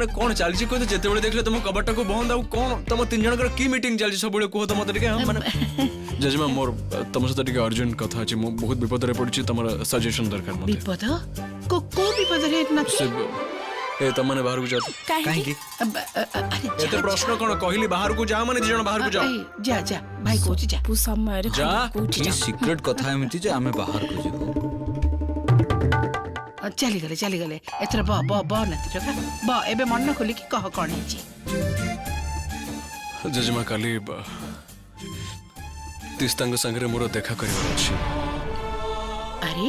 माने कौन चलछि को जेते बेले देखले तुम कबटा को बंद आउ कौन तुम तीन जन की मीटिंग चलछि सब बेले को मत टिके माने जजमा मोर तुम सहित टिके अर्जेंट कथा अछि मो बहुत विपद रे पड़छि तमर सजेशन दरकार मते विपद को विपद रे ना ए तमने बाहर को जा काहे की एते प्रश्न कोन कहली बाहर को जा माने जण बाहर को जा जा जा भाई कोची जा पु समय रे जा ये सीक्रेट कथा एमिति जे आमे बाहर को जीवो चली गले एथर ब नाती टका ब एबे मन खोली कि कह कोन हिची जजमा काली तिस्तांग संगरे मोर देखा करबा अछि अरे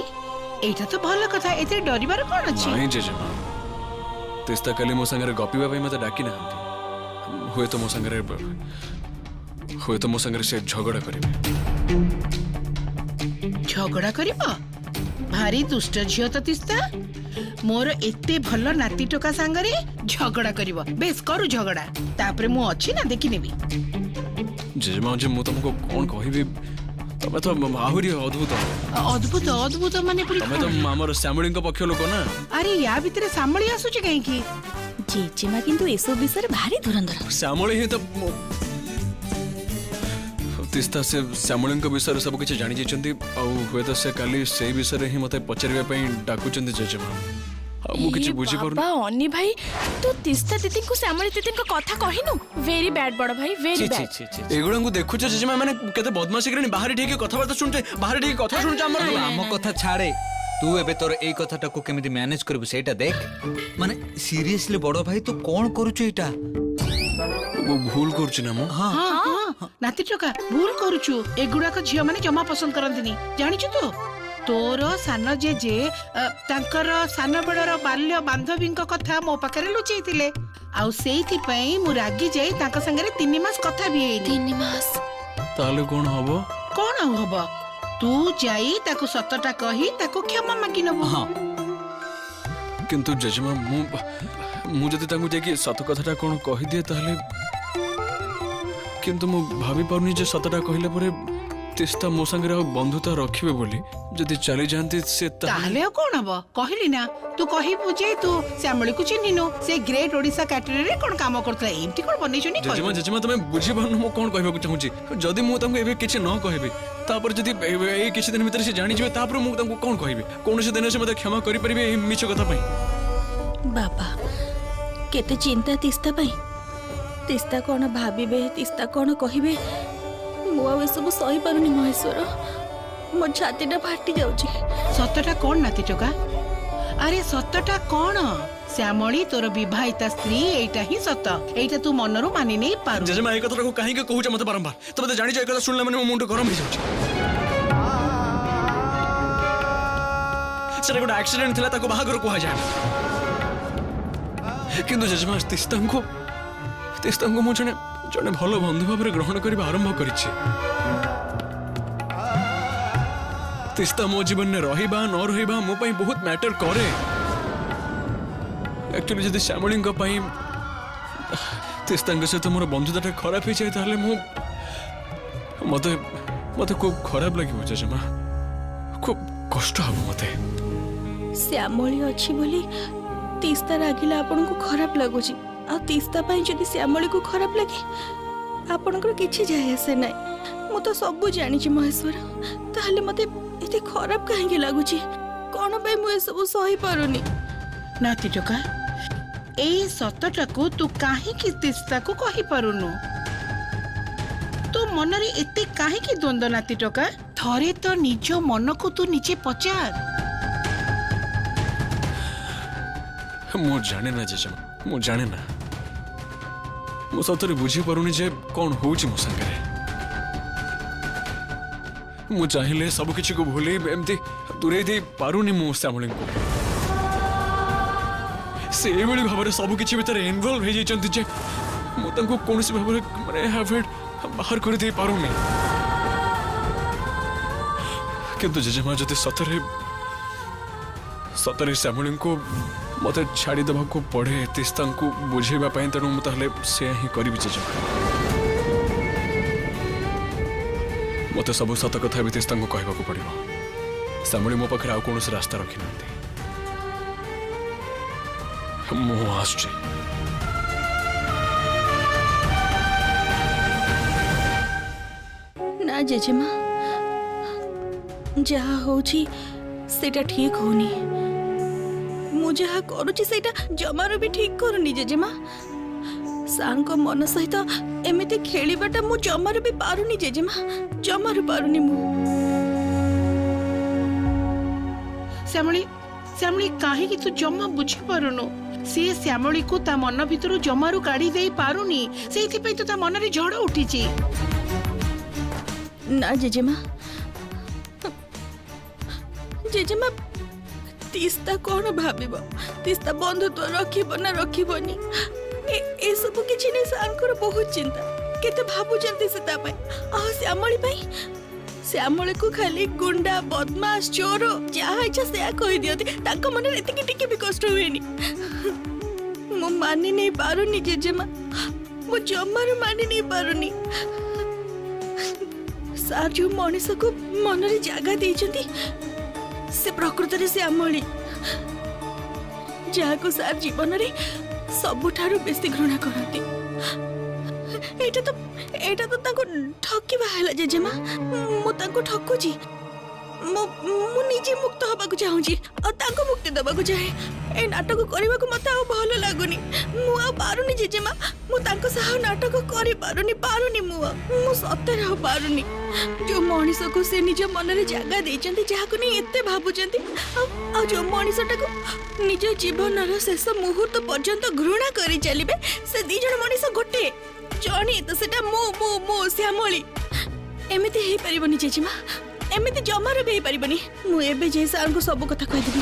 एटा तो भल कथा एते डरिबार कोन अछि नहीं जजमा तिस्ता काली मो संगरे गपिबा पई मते डाकी ना होय तो मो संगरे से झगड़ा करिवे झगड़ा करिबो भारी दुष्ट झियो तो तिस्ता मोर एते भल नाती टोका संगरे झगड़ा करिबो बेस करू झगड़ा तापरे मु अछि ना देखि नेबी जजमा जे मु तुमको कोन कहिबी तमे तो आहुरी अद्भुत माने पूरी तमे तो हमर श्यामळी को पक्ष लोक ना अरे या भितरे सामळी आसुची काहे की जेजेमा किंतु एसो विषय भारी धुरंधर श्यामळी ही तो तिस्ता से श्यामळी को विषय सब किछ जानि जेचंती आ होय तो से काली से विषय ही मते पचरबे पई डाकुचंती जजमा मु किछ बुझी परु बाबा अन्नी भाई तू तिस्ता दीदी को श्यामली दीदी को कथा कहिनु वेरी बैड बड़ भाई वेरी बैड एगुड़ा को देखुछ जजमा माने केते बदमाशी करनी बाहर ठीक कथाबार्ता सुनते बाहर ठीक कथा सुनछ हमर आम कथा छाड़े तू एबे तोर एई कथाटा को केमिति मैनेज करबो सेटा देख माने सीरियसली बड़ो भाई तू कोन करूछ एटा वो भूल करछ ना मु हां नाती टोका भूल करूछु एगुड़ा को झियो माने जमा पसंद करंतिनी जानिछु तो तोर सान जे तांकर सान बड़र बाल्य बांधवीं कथा मो पाखरे लुचैतिले आउ सेइथि पई मु रागी जाई तांका संगे 3 मास कथा भी 3 मास ताले कोन हबो तू जाई ताको सतटा कही ताको क्षमा मागी नबो हां किंतु जजमा मु जति तांगु जेकी सत कथाटा कोन कहि दिए ताले किंतु मु भाबी परनी जे सतटा कहिला परे तिस्ता मो संगे बंधुता रखिबे बोली जदि चली जानती से ताले कोन हबो कहली ना तू कहि बुझे तू श्यामली को चिन्हिनो से ग्रेट ओडिसा कैटरे रे कोन काम करतला एमटी कोन बनै छनी जजमा तमे बुझी बन मो कोन कहबा को चाहू छी जदि मु तंगु एबे किछ न कहबे तापर जदि ए किछ दिन भीतर से जानि जबे तापर मु तंगु कोन कहबे कोन से दिन से मते क्षमा करि परिबे ए मिछ कथा पई बाबा केते चिंता तिस्ता पई तिस्ता कोन भाबिबे तिस्ता कोन कहिबे मु आ सब सही पारुनी महेश्वर मो छातीटा फाटी जाउची सतटा कोन नाती टोका अरे सतटा कोन श्यामली तोर विवाहिता स्त्री एटा ही सत एटा तू मनरो मानि नै पारु जजमा ए कथा को काहे के कहू छ मते बारंबार तबे त जानि छ ए कथा सुनले माने मो मुंड गरम हो जाउची सेटा गोटे एक्सीडेंट थिला ताको बाहागर को जाय किंतु जजमा तिस्तांको मु जने भलो बंधु भाव ग्रहण करबा आरंभ करिछि तिस्ता मो जीवन में रहिबा न रहिबा मो पई बहुत मैटर करे एक्चुअली जदि श्यामली पई तिस्तांग से तो मोर बंधुताटा खराब हो जाए ताले मते खूब खराब लगे जजमा खूब कष्ट हम मते श्यामली अच्छी बोली तिस्ता रागिला आपन को खराब लगुची आ तिस्ता पई जदि श्यामली को खराब लगे आपनकर किछि जाय आसे नै मु तो सब जानि छी महेश्वर ताले मते एते खराब काहे लागुची कोन पे मु सब सही पारुनी नाती टोका ए सतटा को तू काहे कि तिस्ता को कहि पारुनु तो मन रे एते काहे कि द्वंद्व नाती टोका थरे तो निज मन को तू नीचे पचार मु जाने ना जजमा मु जाने ना मु सतरे बुझी पारुनी जे कोन होउची मो संगे मु चाहिले सब किछि को भूले एमती दूरे दे पारुनी मो श्यामली को से एबेली भाबरे सब किछि भीतर इन्वॉल्व हे जाइचंती जे मु तंको कोनसी भाबरे माने हैवेड बाहर कर दे पारुनी किंतु जजमा जति सतरे श्यामली को मते छाड़ी दबा को पड़े तिस्ता को बुझेबा पई तनु मु ताले से ही करिबि जजमा मते सब सत कथा भी तिस्ता को कहबा को पड़िबो श्यामली मो पाखरे आ कोनोस रास्ता रखि नथि ମୁଁ ଆସୁଛି। ନା ଜେଜେମା, ଯାହା ହଉଛି ସେଇଟା ଠିକ ହଉନି। ମୁଁ ଯାହା କରୁଛି ସେଇଟା ଜମାରୁ ବି ଠିକ କରୁନି ଜେଜେମା। ସାରଙ୍କ ମନ ସହିତ ଏମିତି ଖେଳିବାଟା ମୁଁ ଜମାରୁ ବି ପାରୁନି ଜେଜେମା, ଜମାରୁ ପାରୁନି ମୁଁ। ଶ୍ୟାମଳୀ, ଶ୍ୟାମଳୀ କାହିଁକି ତୁ ଜମା ବୁଝିପାରୁନୁ? ସିଏ ଶ୍ୟାମଳୀକୁ ତା ମନ ଭିତରୁ ଜମାରୁ କାଢି ଦେଇ ପାରୁନି, ସେଇଥିପାଇଁ ତ ତା ମନରେ ଝଡ଼ ଉଠିଛି। ନା ଜେଜେମା, ଜେଜେମା ତିସ୍ତା କଣ ଭାବିବ? ତିସ୍ତା ବନ୍ଧୁତ୍ୱ ରଖିବ ନା ରଖିବନି ଏସବୁ କିଛି ନାହିଁ। ସାରଙ୍କର ବହୁତ ଚିନ୍ତା, କେତେ ଭାବୁଛନ୍ତି ସେ ତା ପାଇଁ। ଆଉ ଶ୍ୟାମଳୀ ପାଇଁ? ଶ୍ୟାମଳୀକୁ ଖାଲି ଗୁଣ୍ଡା, ବଦମାସ, ଚୋର ଯାହା ଇଚ୍ଛା ସେୟା କହିଦିଅନ୍ତି। ତାଙ୍କ ମନରେ ଏତିକି ଟିକେ ବି କଷ୍ଟ ହୁଏନି। ମୁଁ ମାନି ନେଇ ପାରୁନି ଜେଜେମା, ମୁଁ ଜମାରୁ ମାନି ନେଇ ପାରୁନି। ସାର୍ ଯୋଉ ମଣିଷକୁ ମନରେ ଜାଗା ଦେଇଛନ୍ତି ସେ ପ୍ରକୃତରେ ଶ୍ୟାମଳୀ, ଯାହାକୁ ସାର୍ ଜୀବନରେ ସବୁଠାରୁ ବେଶୀ ଘୃଣା କରନ୍ତି। ଏଇଟା ତ ତାଙ୍କୁ ଠକିବା ହେଲା ଜେଜେମା। ମୁଁ ତାଙ୍କୁ ଠକୁଛି। ମୁଁ ନିଜେ ମୁକ୍ତ ହବାକୁ ଚାହୁଁଛି ଆଉ ତାଙ୍କୁ ମୁକ୍ତି ଦେବାକୁ ଚାହେଁ। এই ନାଟକ କରିବାକୁ ମତେ ଆଉ ଭଲ ଲାଗୁନି। ମୁଁ ଆଉ ପାରୁନି ଜେଜେମା, ମୁଁ ତାଙ୍କ ସହ ନାଟକ କରିପାରୁନି। ମୁଁ ସତରେ ଆଉ ପାରୁନି। ଯୋଉ ମଣିଷକୁ ସେ ନିଜ ମନରେ ଜାଗା ଦେଇଛନ୍ତି, ଯାହାକୁ ନେଇ ଏତେ ଭାବୁଛନ୍ତି, ଆଉ ଯୋଉ ମଣିଷଟାକୁ ନିଜ ଜୀବନର ଶେଷ ମୁହୂର୍ତ୍ତ ପର୍ଯ୍ୟନ୍ତ ଘୃଣା କରି ଚାଲିବେ, ସେ ଦି ଜଣ ମଣିଷ ଗୋଟେ। ଜଣେ ତ ସେଟା ମୁଁ ଶ୍ୟାମଳୀ। ଏମିତି ହେଇପାରିବନି ଜେଜେମା, ଏମିତି ଜମାରୁ ବି ହେଇପାରିବନି। ମୁଁ ଏବେ ଯାଇ ସାରଙ୍କୁ ସବୁ କଥା କହିଦେବି,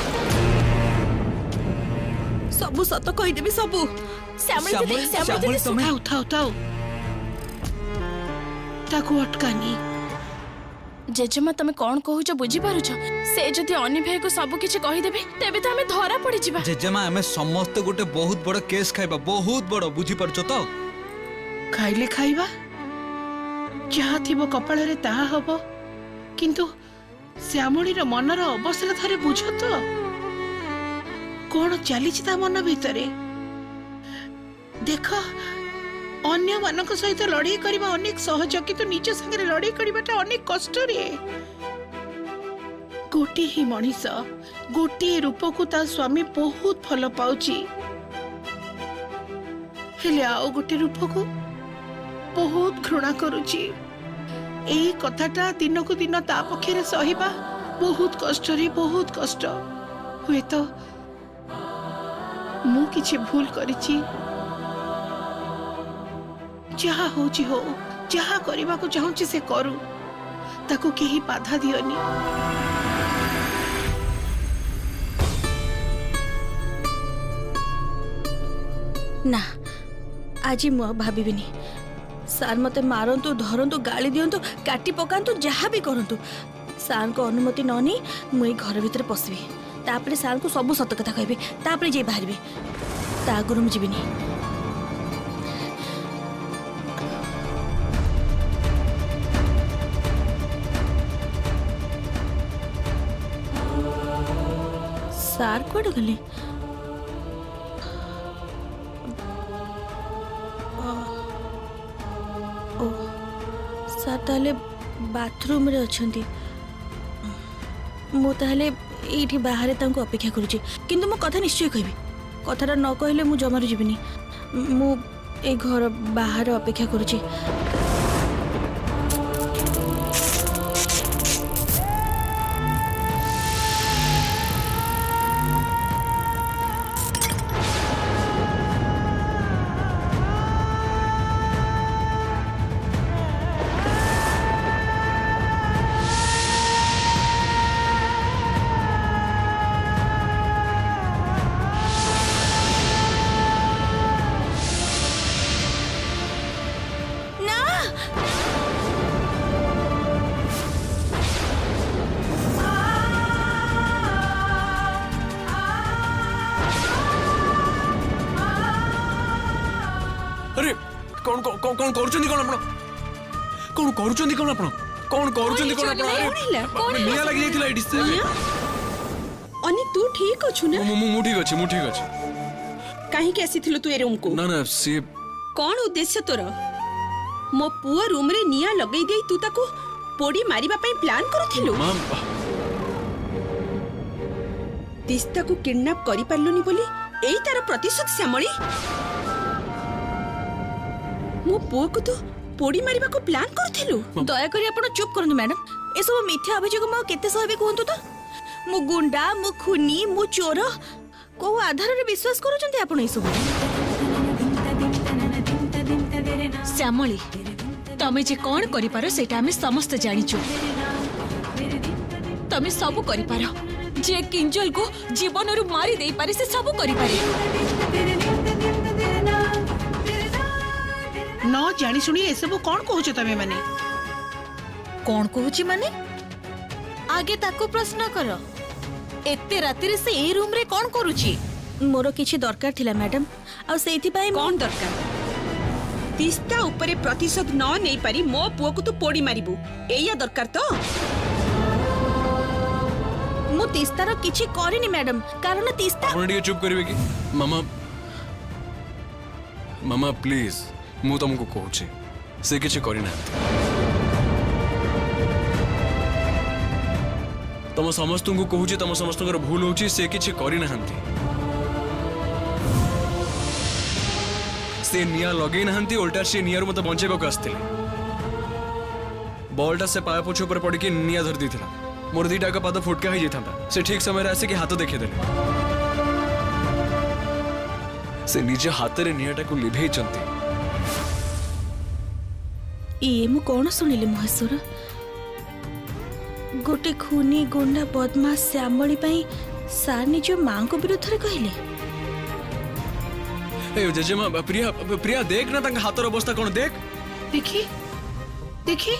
ସବୁ ସତ କହିଦେବି, ସବୁ। ଶ୍ୟାମଳୀ ଥାଉ ତାକୁ ଅଟକାନି। ଜେଜେମା, ତମେ କଣ କହୁଛ ବୁଝିପାରୁଛ? ସେ ଯଦି ଅନି ଭାଇକୁ ସବୁ କିଛି କହିଦେବେ ତେବେ ତ ଆମେ ଧରା ପଡିଯିବା। ଜେଜେମା, ଆମେ ସମସ୍ତେ ଗୋଟେ ବହୁତ ବଡ କେସ୍ ଖାଇବା, ବହୁତ ବଡ, ବୁଝିପାରୁଛ ତ? ଖାଇଲେ ଖାଇବା, ଯାହା ଥିବ କପାଳରେ ତାହା ହବ। କିନ୍ତୁ ଶ୍ୟାମଳୀର ମନର ଅବସ୍ଥା ଥରେ ବୁଝ ତ, କଣ ଚାଲିଛି ତା ମନ ଭିତରେ। ଦେଖ, ଅନ୍ୟମାନଙ୍କ ସହିତ ଲଢ଼େଇ କରିବା ଅନେକ ସହଜ, କିନ୍ତୁ ନିଜ ସାଙ୍ଗରେ ଲଢ଼େଇ କରିବାଟା ଅନେକ କଷ୍ଟରେ। ଗୋଟିଏ ହିଁ ମଣିଷ, ଗୋଟିଏ ରୂପକୁ ତା ସ୍ୱାମୀ ବହୁତ ଭଲ ପାଉଛି, ହେଲେ ଆଉ ଗୋଟେ ରୂପକୁ ବହୁତ ଘୃଣା କରୁଛି। এই কথাটা দিনকু দিন তা পক্ষে সহিবা বহুত কষ্টরে, বহুত কষ্ট। হুয়েত মু কিছু ভুল করেছি। যাহা হଉଛି হো, যাহা କରିବାକୁ চাହୁଁଛି ସେ କରୁ, ତାକୁ କେହି ବାଧା ଦିଅନି। ନା, ଆଜି ମୁଁ ଆଉ ଭାବିବିନି। ସାର୍ ମତେ ମାରନ୍ତୁ, ଧରନ୍ତୁ, ଗାଳି ଦିଅନ୍ତୁ, କାଟି ପକାନ୍ତୁ, ଯାହା ବି କରନ୍ତୁ, ସାର୍ଙ୍କ ଅନୁମତି ନ ନେଇ ମୁଁ ଏଇ ଘର ଭିତରେ ପଶିବି। ତାପରେ ସାର୍ଙ୍କୁ ସବୁ ସତ କଥା କହିବି, ତାପରେ ଯାଇ ବାହାରିବି। ତା ଆଗରୁ ମୁଁ ଯିବିନି। ସାର୍ କୁଆଡ଼େ ଗଲେ? ସାର୍ ତାହେଲେ ବାଥରୁମରେ ଅଛନ୍ତି। ମୁଁ ତାହେଲେ ଏଇଠି ବାହାରେ ତାଙ୍କୁ ଅପେକ୍ଷା କରୁଛି, କିନ୍ତୁ ମୁଁ କଥା ନିଶ୍ଚୟ କହିବି। କଥାଟା ନ କହିଲେ ମୁଁ ଜମାରୁ ଯିବିନି। ମୁଁ ଏଇ ଘର ବାହାରେ ଅପେକ୍ଷା କରୁଛି। अरे कौन कौन कौन करूचंदी कौन आपण कौन करूचंदी कौन आपण कौन करूचंदी कौन आपण अरे निया लागि जाइतिला एडिस अनि तू ठीक अछु ना? मु ठीक अछि କାହିଁକି ଆସିଥିଲୁ ତୁ ଏ ରୁମ୍ କୁ? ନା ନା ସି କଣ ଉଦ୍ଦେଶ୍ୟ ତୋର? ମୋ ପୁଅ ରୁମ୍ ରେ ନିଆଁ ଲଗେଇ ଦେଇ ତୁ ତାକୁ ପୋଡ଼ି ମାରିବା ପାଇଁ ପ୍ଲାନ୍ କରୁଥିଲୁ? ମା ତିସ୍ତାକୁ କିଡନାପ କରିପାରିଲୁନି ବୋଲି ଏଇ ତାର ପ୍ରତିଶୋଧ ଶ୍ୟାମଳୀ? ମୋ ପୁଅକୁ ତୁ ପୋଡ଼ି ମାରିବାକୁ ପ୍ଲାନ୍ କରୁଥିଲୁ? ଦୟାକରି ଆପଣ ଚୁପ୍ କରନ୍ତୁ ମ୍ୟାଡାମ। ଏସବୁ ମିଥ୍ୟା ଅଭିଯୋଗ ମୁଁ ଆଉ କେତେ ସହିବି କୁହନ୍ତୁ ତ? ମୁଁ ଗୁଣ୍ଡା, ମୁଁ ଖୁନି, ମୁଁ ଚୋର, କୋଉ ଆଧାରରେ ବିଶ୍ୱାସ କରୁଛନ୍ତି ଆପଣ ଏସବୁ? ଶ୍ୟାମଳୀ, ତମେ ଯେ କଣ କରିପାର ସେଇଟା ଆମେ ସମସ୍ତେ ଜାଣିଛୁ। ତମେ ସବୁ କରିପାର। ଯେ କିଞ୍ଜଲକୁ ଜୀବନରୁ ମାରି ଦେଇପାରେ ସେ ସବୁ କରିପାରେ। ନ ଜାଣି ଶୁଣି ଏସବୁ କଣ କହୁଛ ତମେ ମାନେ? କଣ କହୁଛି ମାନେ? ଆଗେ ତାକୁ ପ୍ରଶ୍ନ କର। ଏତେ ରାତିରେ ସେ ଏ ରୁମ୍ ରେ କଣ କରୁଛି? ମୋର କିଛି ଦରକାର ଥିଲା ମ୍ୟାଡାମ, ଆଉ ସେଇଥିପାଇଁ କଣ ଦରକାର? ତିସ୍ତା ଉପରେ ପ୍ରତିଶୋଧ ନ ନେଇ ପାରି ମୋ ପୁଅକୁ ତୁ ପୋଡ଼ି ମାରିବୁ, ଏଇଆ ଦରକାର ତ? ମୁଁ ତିସ୍ତାର କିଛି କରିନି ମ୍ୟାଡାମ, କାରଣ ତିସ୍ତା ଆପଣ ଟିକେ ଚୁପ୍ କରିବେ କି? ମାମା ମାମା ପ୍ଲିଜ ମୁଁ ତମକୁ କହୁଛି ସେ କିଛି କରିନାହାନ୍ତି। ତମ ସମସ୍ତଙ୍କୁ କହୁଛି ତମ ସମସ୍ତଙ୍କର ଭୁଲ ହଉଛି, ସେ କିଛି କରିନାହାନ୍ତି। ସେ ନିଆଁ ଲଗେଇ ନାହାନ୍ତି, ଓଲଟା ସେ ନିଆଁରୁ ମତେ ବଞ୍ଚେଇବାକୁ ଆସିଥିଲେ। ବଲଟା ସେ ପାୟ ପଛ ଉପରେ ପଡ଼ିକି ନିଆଁ ଧରି ଦେଇଥିଲା। ମୋର ଦିଟା ଏକ ପାଦ ଫୁଟକା ହେଇଯାଇଥାନ୍ତା। ସେ ଠିକ ସମୟରେ ଆସିକି ହାତ ଦେଖେଇଦେଲେ। ସେ ନିଜ ହାତରେ ନିଆଁଟାକୁ ଲିଭେଇଛନ୍ତି। ଇଏ ମୁଁ କଣ ଶୁଣିଲି ମହେଶ୍ୱର? ଗୋଟେ ଖୁନି, ଗୁଣ୍ଡା, ବଦମାସ ଶ୍ୟାମଳୀ ପାଇଁ ସାର୍ ନିଜ ମାଙ୍କ ବିରୁଦ୍ଧରେ କହିଲେ? ଏ ଜେଜେମା ପ୍ରିୟା ପ୍ରିୟା ଦେଖ ନା ତାଙ୍କ ହାତର ଅବସ୍ଥା କଣ ଦେଖ। ଦେଖି ଦେଖି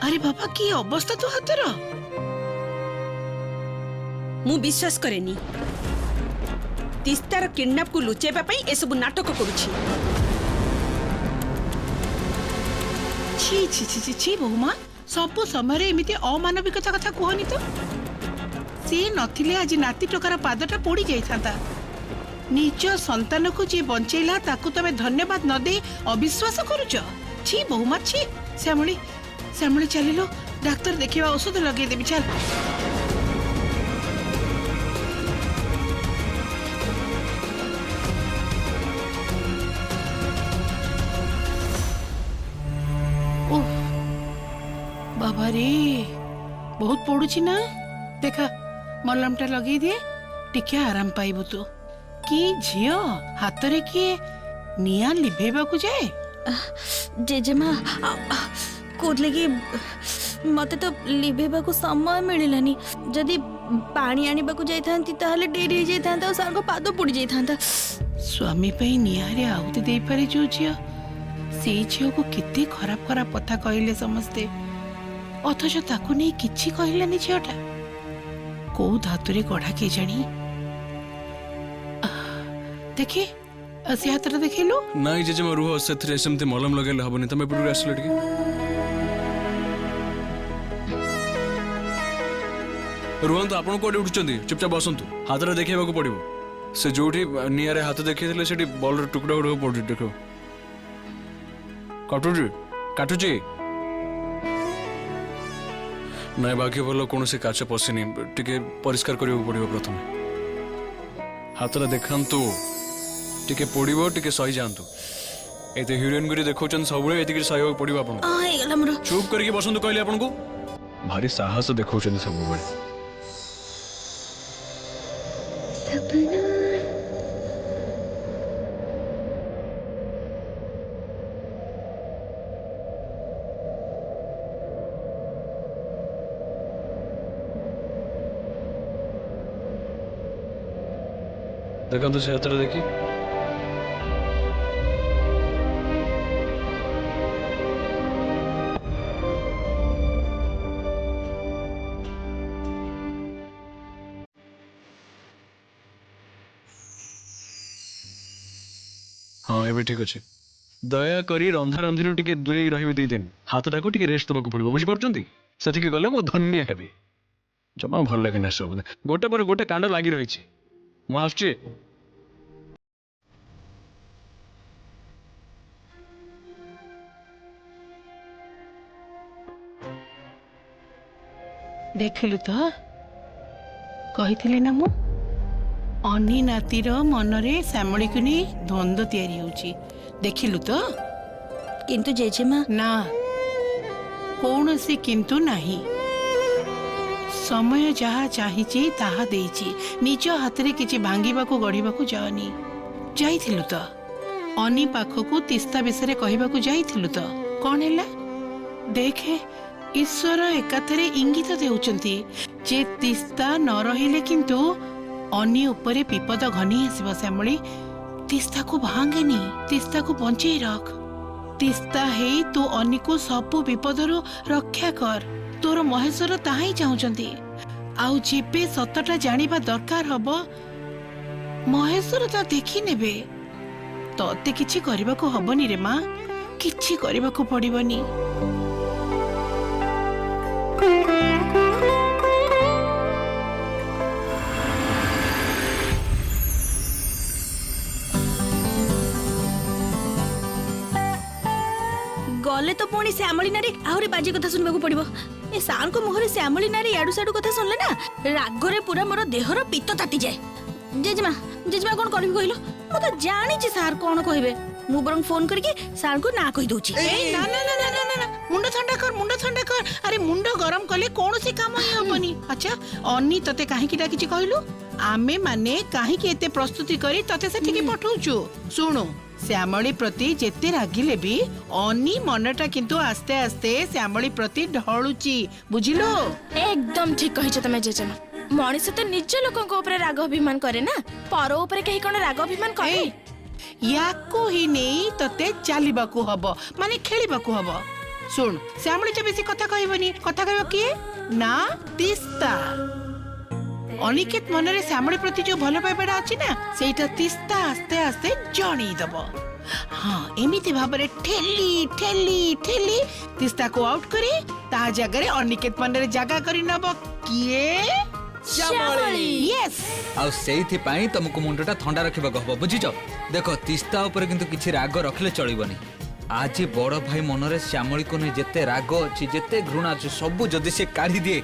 ଆରେ ବାବା କି ଅବସ୍ଥା ତୋ ହାତର। ମୁଁ ବିଶ୍ୱାସ କରେନି ତିସ୍ତାର କିଡନାପକୁ ଲୁଚେଇବା ପାଇଁ ଏସବୁ ନାଟକ କରୁଛି। छी छी छी छी छी ବହୁମା, ସବୁ ସମୟରେ ଏମିତି ଅମାନବିକତା କଥା କୁହନି ତ। ସେ ନଥିଲେ ଆଜି ନାତି ଟୋକାର ପାଦଟା ପୋଡ଼ି ଯାଇଥାନ୍ତା। ନିଜ ସନ୍ତାନକୁ ଯିଏ ବଞ୍ଚେଇଲା ତାକୁ ତମେ ଧନ୍ୟବାଦ ନ ଦେଇ ଅବିଶ୍ୱାସ କରୁଛ? छी ବହୁମା छी। ଶ୍ୟାମଳୀ ଶ୍ୟାମଳୀ ଚାଲିଲ, ଡାକ୍ତର ଦେଖିବା, ଔଷଧ ଲଗେଇଦେବି, ଚାଲ। ଓଃ ବାବା ରେ, ବହୁତ ପୋଡୁଛି ନା? ଦେଖା ମଲମଟା ଲଗେଇ ଦିଏ, ଟିକେ ଆରାମ ପାଇବୁ ତୁ। କି ଝିଅ ହାତରେ କିଏ ନିଆଁ ଲିଭେଇବାକୁ ଯାଏ? ଜେଜେମା କହୁଥିଲେ କି ମତେ ତ ଲିଭେଇବାକୁ ସମୟ ମିଳିଲାନି। ଯଦି ପାଣି ଆଣିବାକୁ ଯାଇଥାନ୍ତି ତାହେଲେ ଡେରି ହେଇଯାଇଥାନ୍ତା ଆଉ ସାର୍ଙ୍କ ପାଦ ପୋଡ଼ି ଯାଇଥାନ୍ତା। ସ୍ୱାମୀ ପାଇଁ ନିଆଁରେ ଆହୁତି ଦେଇପାରେ ଯୋଉ ଝିଅ, ସେଇ ଝିଅକୁ କେତେ ଖରାପ ଖରାପ କଥା କହିଲେ ସମସ୍ତେ, ଅଥଚ ତାକୁ ନେଇ କିଛି କହିଲାନି ଝିଅଟା। କୋଉ ଧାତୁରେ ଗଢା କେଜାଣି। ଦେଖି ସେ ହାତଟା ଦେଖେଇଲୁ। ନାଇଁ ଜେଜେମା ରୁହ, ସେଥିରେ ସେମିତି ମଲମ ଲଗେଇଲେ ହବନି। ତମେ ଏପଟକୁ ଆସିଲେ ଟିକେ। ରୁହନ୍ତୁ, ଆପଣ କୋଉଠି ଉଠୁଛନ୍ତି? ଚୁପଚାପ ବସନ୍ତୁ, ହାତଟା ଦେଖେଇବାକୁ ପଡିବ। ସେ ଯୋଉଠି ନିଆଁରେ ହାତ ଦେଖେଇଥିଲେ ସେଠି ବଲର ଟୁକୁଡ଼ା ଗୁଡାକ ପଡୁଛି, ଦେଖ। କାଟୁଛି କାଟୁଛି। ନାଇଁ ବାକି ଭଲ, କୌଣସି କାଚ ପଶିନି। ଟିକେ ପରିଷ୍କାର କରିବାକୁ ପଡିବ ପ୍ରଥମେ। ହାତଟା ଦେଖାନ୍ତୁ, ଟିକେ ପୋଡ଼ିବ, ଟିକେ ସହି ଯାଆନ୍ତୁ। ଏତେ ହିରୋଇନ କରି ଦେଖାଉଛନ୍ତି ସବୁବେଳେ, ଏତିକି ସହିବାକୁ ପଡିବ ଆପଣଙ୍କୁ। ହେଇଗଲା ମୋର। ଚୁପ୍ କରିକି ବସନ୍ତୁ କହିଲେ ଆପଣଙ୍କୁ। ଭାରି ସାହସ ଦେଖାଉଛନ୍ତି ସବୁବେଳେ। ଦେଖନ୍ତୁ ସେ ହାତଟା ଦେଖି। ହଁ ଏବେ ଠିକ ଅଛି। ଦୟାକରି ରନ୍ଧା ରନ୍ଧିରୁ ଟିକେ ଦୂରେଇ ରହିବେ 2 ଦିନ। ହାତଟାକୁ ଟିକେ ରେଷ୍ଟ ଦେବାକୁ ପଡିବ, ବୁଝିପାରୁଛନ୍ତି? ସେଠିକି ଗଲେ ମୁଁ ଧନ୍ୟ ହେବି। ଜମା ଭଲ ଲାଗେନି ସବୁ, ଗୋଟେ ପରେ ଗୋଟେ କାଣ୍ଡ ଲାଗି ରହିଛି। ମୁଁ ଆସୁଛି। ଦେଖିଲୁ ତ କହିଥିଲି ନା ମୁଁ ଅନି ନାତିର ମନରେ ଶ୍ୟାମଳୀକୁ ନେଇ ଦ୍ୱନ୍ଦ୍ୱ ତିଆରି ହେଉଛି ଦେଖିଲୁ ତ କିନ୍ତୁ ଜେଜେମା ନା କୌଣସି କିନ୍ତୁ ନାହିଁ ସମୟ ଯାହା ଚାହିଁଛି ତାହା ଦେଇଛି ନିଜ ହାତରେ କିଛି ଭାଙ୍ଗିବାକୁ ଗଢ଼ିବାକୁ ଯାଅନି ଯାଇଥିଲୁ ତ ଅନି ପାଖକୁ ତିସ୍ତା ବିଷୟରେ କହିବାକୁ ଯାଇଥିଲୁ ତ କଣ ହେଲା ଦେଖେ ଈଶ୍ୱର ଏକାଥରେ ଇଙ୍ଗିତ ଦେଉଛନ୍ତି ଯେ ତିସ୍ତା ନ ରହିଲେ କିନ୍ତୁ ଅନି ଉପରେ ବିପଦ ଘନେଇ ଆସିବ ଶ୍ୟାମଳୀ ତିସ୍ତାକୁ ଭାଙ୍ଗେନି ତିସ୍ତାକୁ ବଞ୍ଚେଇ ରଖ ତିସ୍ତା ହେଇ ତୁ ଅନିକୁ ସବୁ ବିପଦରୁ ରକ୍ଷା କର ତୋର ମହେଶ୍ୱର ତାହା ହିଁ ଚାହୁଁଛନ୍ତି ଆଉ ଯେବେ ସତଟା ଜାଣିବା ଦରକାର ହବ ମହେଶ୍ୱର ତା ଦେଖି ନେବେ ତତେ କିଛି କରିବାକୁ ହବନି ରେ ମା କିଛି କରିବାକୁ ପଡିବନି ଗଲେ ତ ପୁଣି ଶ୍ୟାମଳୀ ନାରୀ ଆହୁରି ବାଜେ କଥା ଶୁଣିବାକୁ ପଡିବ ଏ ସାର୍ଙ୍କ ମୁହଁରେ ଶ୍ୟାମଳୀ ନାରୀ ଇଆଡୁ ସିଆଡୁ କଥା ଶୁଣିଲେ ନା ରାଗରେ ପୁରା ମୋର ଦେହର ପିତ୍ତ ତାତିଯାଏ ଜେଜେମା ଜେଜେମା କଣ କରିବି କହିଲ ମୁଁ ତ ଜାଣିଛି ସାର୍ କଣ କହିବେ ମୁଁ ବରଂ ଫୋନ କରିକି ସାର୍ଙ୍କୁ ନା କହିଦଉଛି ନା ନା ନା ନା ନା ନା ମୁଣ୍ଡ ଥଣ୍ଡା କର ଆରେ ମୁଣ୍ଡ ଗରମ କଲେ କୌଣସି କାମ ହିଁ ହବନି ଆଚ୍ଛା ଅନି ତତେ କାହିଁକି ଡାକିଛି କହିଲୁ ଆମେ ମାନେ କାହିଁକି ଏତେ ପ୍ରସ୍ତୁତି କରି ତତେ ସେଠିକି ପଠଉଛୁ ଶୁଣୁ ଶ୍ୟାମଳୀ ପ୍ରତି ଯେତେ ରାଗିଲେ ବି ଅନି ମନଟା କିନ୍ତୁ ଆସ୍ତେ ଆସ୍ତେ ଶ୍ୟାମଳୀ ପ୍ରତି ଢଳୁଛି ବୁଝିଲୁ एकदम ठीक कहिଛ तमे जेजेमा मଣିଷ ତ ନିଜ ଲୋକଙ୍କ ଉପରେ ରାଗ ଅଭିମାନ କରେ ନା ପର ଉପରେ କେହି କଣ ରାଗ ଅଭିମାନ କରେ ୟାକୁ ହିଁ ନେଇ ତତେ ଚାଲିବାକୁ ହବ ମାନେ ଖେଳିବାକୁ ହବ ଶୁଣ ଶ୍ୟାମଳୀ ଯେ ବେଶୀ କଥା କହିବନି କଥା କହିବ କିଏ ନା ତିସ୍ତା ଅନିକେତ ମନରେ ଶ୍ୟାମଳୀ ପ୍ରତି ଯୋଉ ଭଲ ପାଇବାଟା ଅଛି ନା ସେଇଟା ତିସ୍ତା ଆସ୍ତେ ଆସ୍ତେ ଜଣେଇ ଦବ ହଁ ଏମିତି ଭାବରେ ଠେଲି ଠେଲି ଠେଲି ତିସ୍ତାକୁ ଆଉଟ କରି ତା ଜାଗାରେ ଅନିକେତ ମନରେ ଜାଗା କରି ନବ କିଏ Yes! ଆଉ ସେଇଥିପାଇଁ ତମକୁ ମୁଣ୍ଡଟା ଥଣ୍ଡା ରଖିବାକୁ ହବ ବୁଝିଛ ଦେଖ ତିସ୍ତା ଉପରେ କିନ୍ତୁ କିଛି ରାଗ ରଖିଲେ ଚଳିବନି ଆଜି ବଡ ଭାଇ ମନରେ ଶ୍ୟାମଳୀକୁ ନେଇ ଯେତେ ରାଗ ଅଛି ଯେତେ ଘୃଣା ଅଛି ସବୁ ଯଦି ସେ କାଢି ଦିଏ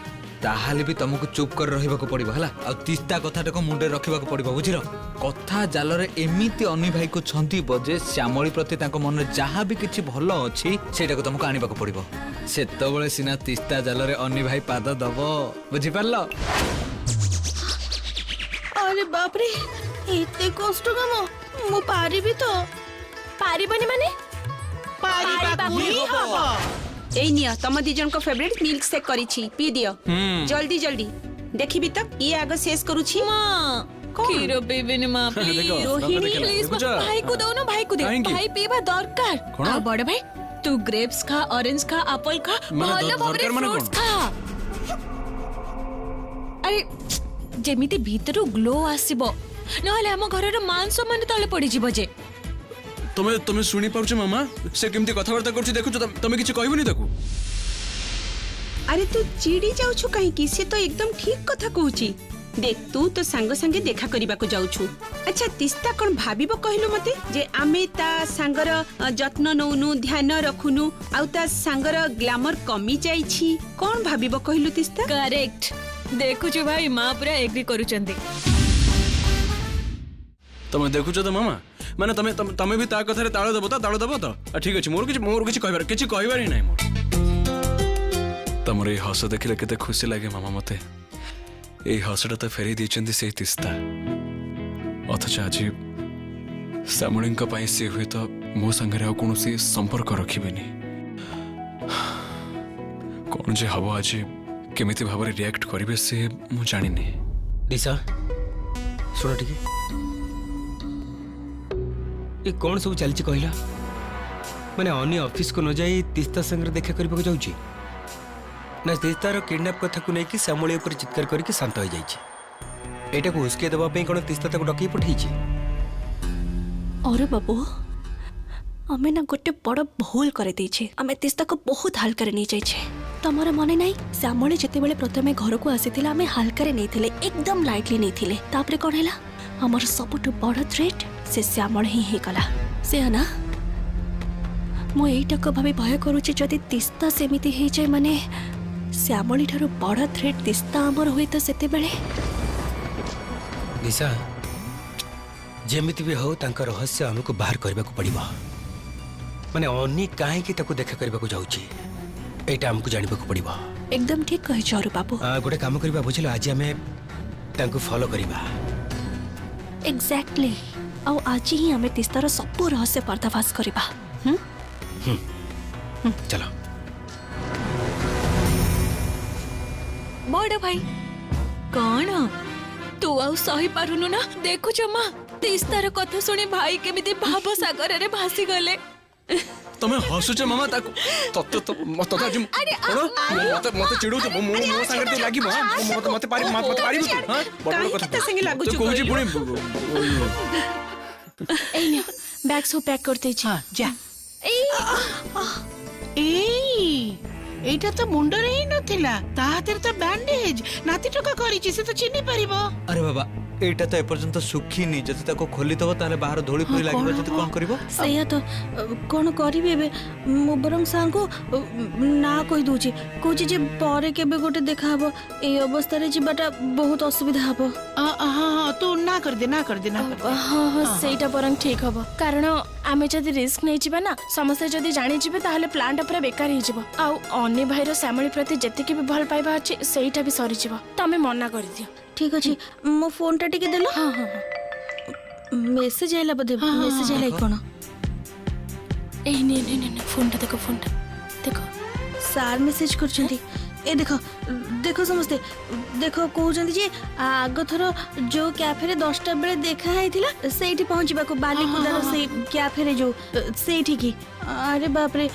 ତାହେଲେ ବି ତମକୁ ଚୁପ୍ କରି ରହିବାକୁ ପଡିବ ହେଲା ଆଉ ତିସ୍ତା କଥାଟାକୁ ମୁଣ୍ଡରେ ରଖିବାକୁ ପଡିବ ବୁଝିଲ କଥା ଜାଲରେ ଏମିତି ଅନି ଭାଇକୁ ଛନ୍ଦିବ ଯେ ଶ୍ୟାମଳୀ ପ୍ରତି ତାଙ୍କ ମନରେ ଯାହା ବି କିଛି ଭଲ ଅଛି ସେଇଟାକୁ ତମକୁ ଆଣିବାକୁ ପଡିବ ସେତେବେଳେ ସିନା ତିସ୍ତା ଜାଲରେ ଅନି ଭାଇ ପାଦ ଦବ ବୁଝିପାରିଲ अरे बाप रे एते कष्ट काम मु पारिबी तो पारिबनी माने ପାରିବାକୁ ହିଁ ହବ এই নিয়া তম ଦି ଜଣଙ୍କ ଫେଭରେଟ ମିଲ୍କ ସେକ୍ କରିଛି ପି ଦିଅ ଜଲ୍ଦି ଜଲ୍ଦି ଦେଖିବି ତ ଇଏ ଆଗ ଶେଷ କରୁଛି क्षीर पीबेनी मां प्लीज रोहिणी प्लीज भाई को दो ना भाई को दे काहेंकी? भाई पीबा दरकार आ बड़ भाई तू ग्रेप्स खा ऑरेंज खा एप्पल खा माने भलो भाबरे दरकार माने फ्रूट्स खा अरे जेमिति भीतरु ग्लो आसीबो नहले हम घरर मांस माने तळे पड़ी जीवो जे तुम्हें शुणी पारुछ मामा से केमती कथबार्ता करछि देखुछ तमे किछि कहबनी ताकू আরে তু চিড়ি যাউଛୁ কাହିଁକି ସେ ତ एकदम ଠିକ କଥା କହୁଛି देख तू तो सांग संगे देखा करबाकू जाउछु अच्छा तिस्ता कोन भाबिब कहलु मते जे आमे ता सांगर जत्न नउनु ध्यान रखुनु आउ ता सांगर ग्लैमर कमी जाईछि कोन भाबिब कहलु तिस्ता करेक्ट देखु छु भाई मां पूरा एग्री करूचंदी तमे देखुछ तो मामा माने तमे तमे भी ता कथारे ताळ दबो तो ठीक अछि मोर किछि कहबार ही नाही मोर तमरे हस देखिले केते खुशी लागे मामा मते এই হসটা তো ফেরি দিয়েছেন সেই তিস্তা অথচ আজি শ্যামলীଙ୍କ ପାଇଁ ସେ ହୁଏତ ମୋ ସାଙ୍ଗରେ ଆଉ କୌଣସି ସମ୍ପର୍କ ରଖିବେନି କ'ଣ ଯେ ହବ ଆଜି କେମିତି ଭାବରେ ରିଆକ୍ଟ କରିବେ ସେ ମୁଁ ଜାଣିନି दिशा शुण टिके ये कौन सब चलची कहला माने अनी ऑफिस को न जाई तिस्ता संग देखा करबा को जाउची ना तिस्तार किडनैप कथा को लेकिन श्यामली ऊपर चित्कार करके शांत हो जाइए एटा को उसके दबा पे कोन तिस्ता तक डकी पठई छी अरे बाबू हमें ना गोटे बड़ भूल करे देछे हमें तिस्ता को बहुत हल्का रे नहीं जाइछे तमर मने नहीं श्यामली जेते बेले प्रथमे घर को आसीथिला हमें हल्का रे नहीं थिले एकदम लाइटली नहीं थिले तापरे कोन हैला हमर सबटु बड़ थ्रेट से श्यामल ही कला से ना मो एटा को भाबे भय करूची जदी तिस्ता सेमिति हे जाय माने ଶ୍ୟାମଳୀ ଠାରୁ ବଡ଼ ଥ୍ରେଟ୍ ତିସ୍ତା ଆମର ହୁଏ ତ ସେତେବେଳେ। ନିଶା ଯେମିତି ବି ହଉ ତାଙ୍କ ରହସ୍ୟ ଆମକୁ ବାହାର କରିବାକୁ ପଡ଼ିବ। ମାନେ ଅନି କାହିଁକି ତାକୁ ଦେଖା କରିବାକୁ ଯାଉଛି ଏଇଟା ଆମକୁ ଜାଣିବାକୁ ପଡ଼ିବ। ଏକଦମ ଠିକ କହିଛ ଅରୁ ବାବୁ। ଗୋଟେ କାମ କରିବା ବୁଝିଲ, ଆଜି ଆମେ ତାଙ୍କୁ ଫଲୋ କରିବା। ଏକ୍ଜାକ୍ଟଲି। ଆଉ ଆଜି ହିଁ ଆମେ ତିସ୍ତାର ସବୁ ରହସ୍ୟ ପର୍ଦ୍ଦାଫାଶ କରିବା। ଚାଲ। ବଡ଼ ଭାଇ କଣ ତୁ ଆଉ ସହି ପାରୁନୁ ନା? ଦେଖୁଛ ମା, ତିସ୍ତାର କଥା ଶୁଣି ଭାଇ କେମିତି ଭାବ ସାଗରରେ ଭାସି ଗଲେ। ତମେ ହସୁଛ ମାମା ତାକୁ ମତେ ଆଜି ମତେ ଚିଡଉଛ ମୋ ସାଙ୍ଗରେ ଲାଗିବ ମତେ ପାରିବୁ ତୁ ବଡ କଥା ତୁ କହୁଛି ପୁଣି ଏଇ ନିଅ ବ୍ୟାଗ ସବୁ ପ୍ୟାକ୍ କରିଦେଇଛି। ହଁ ଯା। এইটা তো মুন্ডরে ହିଁ ନଥିଲା, ତା ହାତରେ ତ ବ୍ୟାଣ୍ଡେଜ। ନାତି ଟୋକା କରିଛି, ସେ ତ ଚିହ୍ନି ପାରିବ। ଆରେ ବାବା ଏଇଟା ତ ଏପର୍ଯ୍ୟନ୍ତ ଶୁଖିନି, ଯଦି ତାକୁ ଖୋଲିଦବ ତାହେଲେ ବାହାର ଧୂଳି ଫୁଳି ଲାଗିବ, ଯଦି କଣ କରିବ? ସେଇଆ ତ କଣ କରିବି ଏବେ? ମୁଁ ବରଂ ସାଙ୍କୁ ନା କହି ଦଉଛି, କହୁଛି ଯେ ପରେ କେବେ ଗୋଟେ ଦେଖାହବ। ଏଇ ଅବସ୍ଥାରେ ଯିବାଟା ବହୁତ ଅସୁବିଧା ହବ। ହଁ ତୁ ନା କରିଦେ ନା କରିଦେ ନା କରିଦେ। ହଁ ହଁ ସେଇଟା ବରଂ ଠିକ ହବ, କାରଣ ଆମେ ଯଦି ରିସ୍କ ନେଇଯିବା ନା, ସମସ୍ତେ ଯଦି ଜାଣିଯିବେ ତାହେଲେ ପ୍ଲାନ୍ଟା ପୁରା ବେକାର ହେଇଯିବ। ଆଉ ଅନି ଭାଇର ଶ୍ୟାମଳୀ ପ୍ରତି ଯେତିକି ବି ଭଲ ପାଇବା ଅଛି ସେଇଟା ବି ସରିଯିବ। ତମେ ମନା କରିଦିଅ। ଠିକ ଅଛି, ମୋ ଫୋନଟା ଟିକେ ଦେଲ। ହଁ ହଁ ମେସେଜ ଆଇଲା ବୋଧେ। ମେସେଜ ଆଇଲା କି କଣ? ଏଇ ନେ ଫୋନଟା ଦେଖ, ଫୋନଟା ଦେଖ। ସାର୍ ମେସେଜ କରିଛନ୍ତି। ଏ ଦେଖ ଦେଖ ସମସ୍ତେ ଦେଖ, କହୁଛନ୍ତି ଯେ ଆଗଥର ଯୋଉ କ୍ୟାଫେରେ 10ଟା ବେଳେ ଦେଖା ହେଇଥିଲା ସେଇଠି ପହଞ୍ଚିବାକୁ, ବାଲିକୁଦାର ସେଇ କ୍ୟାଫେରେ ଯୋଉ ସେଇଠିକି। ଆରେ ବାପରେ,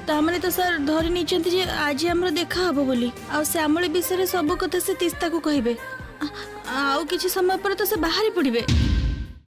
ତାମାନେ ତ ସାର୍ ଧରି ନେଇଛନ୍ତି ଯେ ଆଜି ଆମର ଦେଖା ହବ ବୋଲି। ଆଉ ଶ୍ୟାମଳୀ ବିଷୟରେ ସବୁ କଥା ସେ ତିସ୍ତାକୁ କହିବେ। ଆଉ କିଛି ସମୟ ପରେ ତ ସେ ବାହାରି ପଡ଼ିବେ।